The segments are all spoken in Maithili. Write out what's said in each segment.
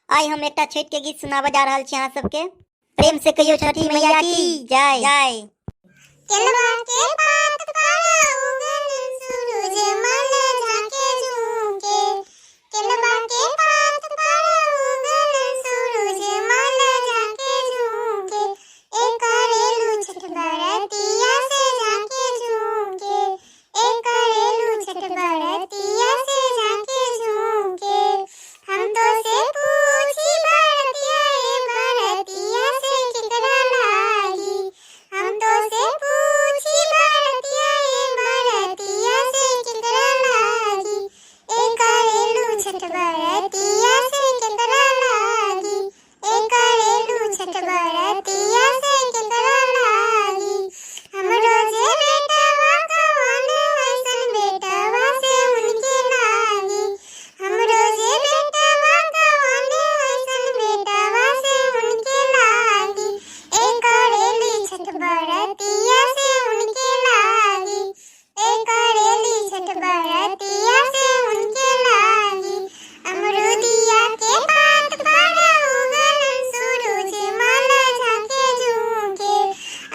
आई हम एक छठ के गीत सुनावा जा रहा छी अहाँ सबके। प्रेम से कहियो छठी मैया की जय जय। केलवा के पात पर उगल सूरज मल झाके झुके, केलवा के पात पर उगल सूरज मल झाके झुके, एक करेलू छठ बरतिया से झाके झुके, एक करेलू छठ बरतिया से झाके झुके। हम तो से पूछी बरतिया ए बरतिया से केकरा लागी, हम तो से पूछी बरतिया ए बरतिया से केकरा लागी, एक करेलू छठ बरतिया से केकरा लागी, एक करेलू छठ बरतिया से केकरा लागी। हमरो जे बेटवा कवन ऐसन बेटवा से उनके लागी, हमरो जे बेटवा कवन ऐसन बेटवा से उनके लागी, एक करेली छठ बरतिया से उनके लागी, एक करेली छठ बरतिया से उनके लागी। अमरुदिया के पात पर उगल सूरज मल झाके झुके,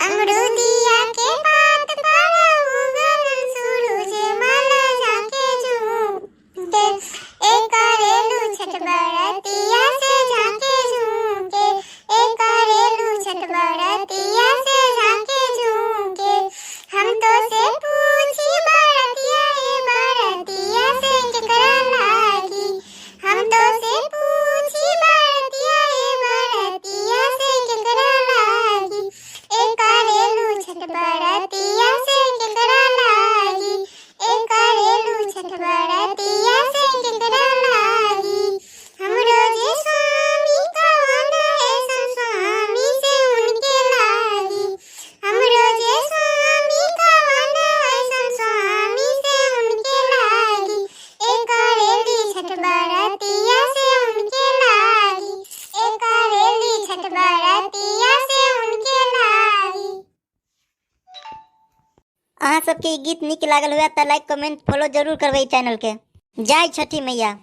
अमरुदिया के पात पर उगल सूरज मल झाके झुके, एक करेलू छठ बरतिया से झाके झुके, एक करेलू छठ बरतिया से झाके झुके। हम तो से पूछी बरतिया ए बरतिया से केकरा लागी, हम तो से पूछी बरतिया ए बरतिया से केकरा लागी, एक करेलू छठ बरतिया से केकरा लागी, एक करेलू छठ बरतिया से केकरा लागी। हमरो जे स्वामी कवन ऐसन स्वामी से उनके लागी, हमरो जे स्वामी कवन ऐसन स्वामी से उनके लागी, एक करेली छठ बरतिया से उनके लागी, एक करेली छठ बरतिया से उनके लागी। अहाँ सबके ई गीत निक लागल हुआ तो लाइक कमेंट फॉलो जरूर करबे चैनल के। जय छठी मैया।